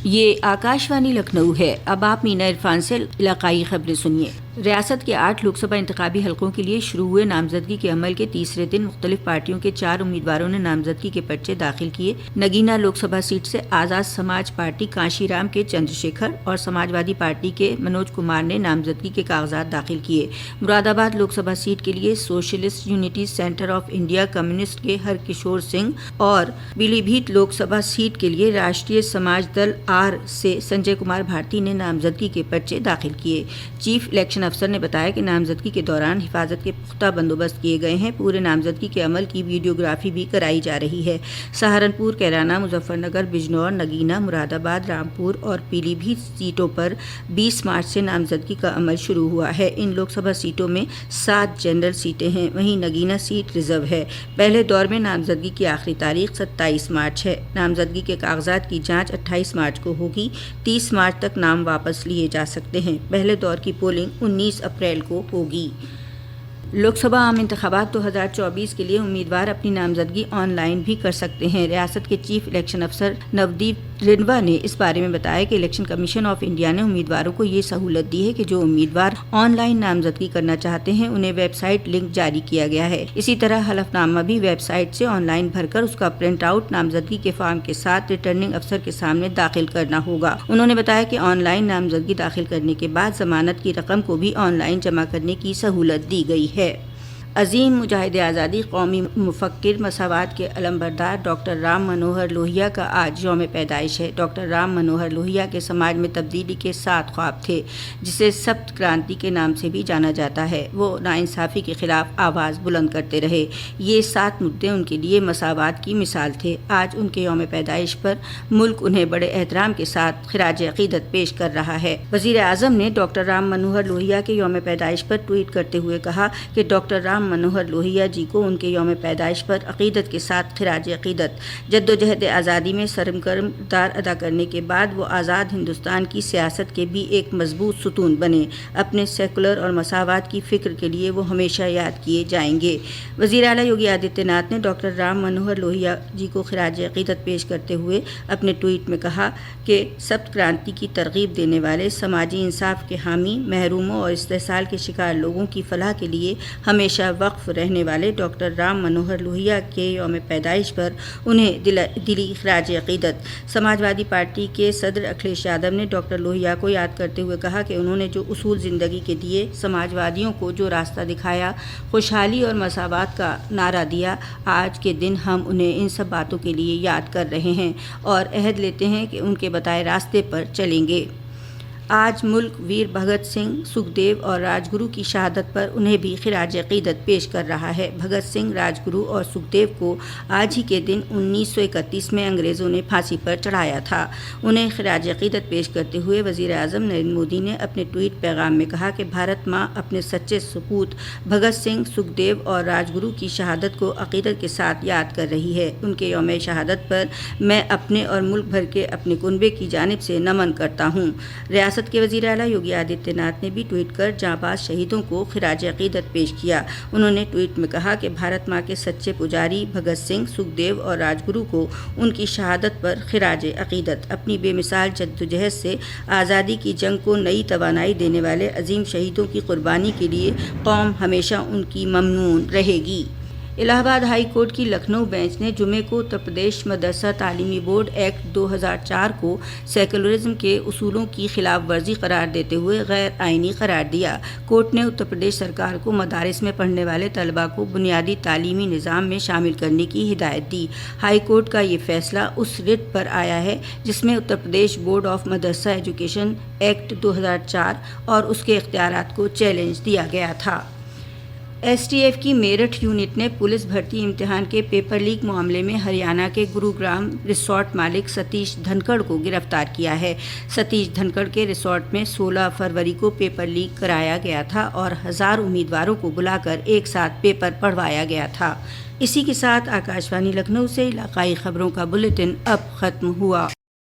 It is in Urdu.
یہ آکاشوانی لکھنؤ ہے۔ اب آپ مینا عرفان سے علاقائی خبریں سنیے۔ ریاست کے 8 لوک سبھا انتخابی حلقوں کے لیے شروع ہوئے نامزدگی کے عمل کے تیسرے دن مختلف پارٹیوں کے 4 امیدواروں نے نامزدگی کے پرچے داخل کیے۔ نگینا لوک سبھا سیٹ سے آزاد سماج پارٹی کانشی رام کے چندر شیکھر اور سماجوادی پارٹی کے منوج کمار نے نامزدگی کے کاغذات داخل کیے۔ مراد آباد لوک سبھا سیٹ کے لیے socialist unity centre of India communist کے ہر کشور سنگھ اور پیلی بھیت لوک سبھا سیٹ کے لیے راشٹریہ سماج دل آر سے سنجے کمار بھارتی نے نامزدگی کے پرچے داخل کیے۔ چیف الیکشن افسر نے بتایا کہ نامزدگی کے دوران حفاظت کے پختہ بندوبست کیے گئے ہیں۔ پورے نامزدگی کے عمل کی ویڈیوگرافی بھی کرائی جا رہی ہے۔ سہارنپور، کیرانہ، مظفر نگر، بجنور، نگینا، مراد آباد، رامپور اور پیلی بھیت سیٹوں پر 20 مارچ سے نامزدگی کا عمل شروع ہوا ہے۔ ان لوک سبھا سیٹوں میں 7 جنرل سیٹیں ہیں، وہیں نگینا سیٹ ریزرو ہے۔ پہلے دور میں نامزدگی کی آخری تاریخ 27 مارچ ہے۔ نامزدگی کے کاغذات کی جانچ 28 مارچ کو ہوگی۔ 30 مارچ تک نام واپس لیے جا سکتے ہیں۔ پہلے دور کی پولنگ 19 اپریل کو ہوگی۔ لوک سبھا عام انتخابات 2024 کے لیے امیدوار اپنی نامزدگی آن لائن بھی کر سکتے ہیں۔ ریاست کے چیف الیکشن افسر نودیپ رنوا نے اس بارے میں بتایا کہ الیکشن کمیشن آف انڈیا نے امیدواروں کو یہ سہولت دی ہے کہ جو امیدوار آن لائن نامزدگی کرنا چاہتے ہیں انہیں ویب سائٹ لنک جاری کیا گیا ہے۔ اسی طرح حلف نامہ بھی ویب سائٹ سے آن لائن بھر کر اس کا پرنٹ آؤٹ نامزدگی کے فارم کے ساتھ ریٹرننگ افسر کے سامنے داخل کرنا ہوگا۔ انہوں نے بتایا کہ آن لائن نامزدگی داخل کرنے کے بعد ضمانت کی رقم کو بھی آن لائن جمع کرنے کی سہولت دی گئی ہے۔ عظیم مجاہد آزادی، قومی مفکر، مساوات کے علمبردار ڈاکٹر رام منوہر لوہیا کا آج یوم پیدائش ہے۔ ڈاکٹر رام منوہر لوہیا کے سماج میں تبدیلی کے 7 خواب تھے، جسے سپت کرانتی کے نام سے بھی جانا جاتا ہے۔ وہ ناانصافی کے خلاف آواز بلند کرتے رہے۔ یہ 7 مدعے ان کے لیے مساوات کی مثال تھے۔ آج ان کے یوم پیدائش پر ملک انہیں بڑے احترام کے ساتھ خراج عقیدت پیش کر رہا ہے۔ وزیر اعظم نے ڈاکٹر رام منوہر لوہیا کے یوم پیدائش پر ٹویٹ کرتے ہوئے کہا کہ ڈاکٹر رام منوہر لوہیا جی کو ان کے یوم پیدائش پر عقیدت کے ساتھ خراج عقیدت۔ جدوجہد آزادی میں سرگرم کردار ادا کرنے کے بعد وہ آزاد ہندوستان کی سیاست کے بھی ایک مضبوط ستون بنے۔ اپنے سیکولر اور مساوات کی فکر کے لیے وہ ہمیشہ یاد کیے جائیں گے۔ وزیر اعلیٰ یوگی آدتیہ ناتھ نے ڈاکٹر رام منوہر لوہیا جی کو خراج عقیدت پیش کرتے ہوئے اپنے ٹویٹ میں کہا کہ سپت کرانتی کی ترغیب دینے والے، سماجی انصاف کے حامی، محروموں اور استحصال کے شکار لوگوں کی فلاح کے لیے ہمیشہ وقف رہنے والے ڈاکٹر رام منوہر لوہیا کے یوم پیدائش پر انہیں دلی خراج عقیدت۔ سماجوادی پارٹی کے صدر اکھلیش یادو نے ڈاکٹر لوہیا کو یاد کرتے ہوئے کہا کہ انہوں نے جو اصول زندگی کے دیے، سماجوادیوں کو جو راستہ دکھایا، خوشحالی اور مساوات کا نعرہ دیا، آج کے دن ہم انہیں ان سب باتوں کے لیے یاد کر رہے ہیں اور عہد لیتے ہیں کہ ان کے بتائے راستے پر چلیں گے۔ آج ملک ویر بھگت سنگھ، سکھ دیو اور راج گرو کی شہادت پر انہیں بھی خراج عقیدت پیش کر رہا ہے۔ بھگت سنگھ، راج گرو اور سکھ دیو کو آج ہی کے دن 1931 میں انگریزوں نے پھانسی پر چڑھایا تھا۔ انہیں خراج عقیدت پیش کرتے ہوئے وزیر اعظم نریندر مودی نے اپنے ٹویٹ پیغام میں کہا کہ بھارت ماں اپنے سچے سپوت بھگت سنگھ، سکھ دیو اور راج گرو کی شہادت کو عقیدت کے ساتھ یاد کر رہی ہے۔ ان کے یوم شہادت پر میں اپنے اور ملک بھر کے اپنے کنبے کی جانب سے نمن کرتا ہوں۔ ریاست کے وزیر اعلیٰ یوگی آدتیہ ناتھ نے بھی ٹویٹ کر جانباز شہیدوں کو خراج عقیدت پیش کیا۔ انہوں نے ٹویٹ میں کہا کہ بھارت ماں کے سچے پجاری بھگت سنگھ، سکھ دیو اور راج گرو کو ان کی شہادت پر خراج عقیدت۔ اپنی بے مثال جدوجہد سے آزادی کی جنگ کو نئی توانائی دینے والے عظیم شہیدوں کی قربانی کے لیے قوم ہمیشہ ان کی ممنون رہے گی۔ الہ آباد ہائی کورٹ کی لکھنؤ بینچ نے جمعے کو اتر پردیش مدرسہ تعلیمی بورڈ ایکٹ 2004 کو سیکولرزم کے اصولوں کی خلاف ورزی قرار دیتے ہوئے غیر آئینی قرار دیا۔ کورٹ نے اتر پردیش سرکار کو مدارس میں پڑھنے والے طلباء کو بنیادی تعلیمی نظام میں شامل کرنے کی ہدایت دی۔ ہائی کورٹ کا یہ فیصلہ اس رٹ پر آیا ہے جس میں اتر پردیش بورڈ آف مدرسہ ایجوکیشن ایکٹ 2004 اور اس کے اختیارات کو چیلنج دیا گیا تھا۔ ایس ٹی ایف کی میرٹھ یونٹ نے پولیس بھرتی امتحان کے پیپر لیک معاملے میں ہریانہ کے گروگرام ریسارٹ مالک ستیش دھنکڑ کو گرفتار کیا ہے۔ ستیش دھنکڑ کے ریسارٹ میں 16 فروری کو پیپر لیک کرایا گیا تھا اور 1000 امیدواروں کو بلا کر ایک ساتھ پیپر پڑھوایا گیا تھا۔ اسی کے ساتھ آکاشوانی لکھنؤ سے علاقائی خبروں کا بلیٹن اب ختم ہوا۔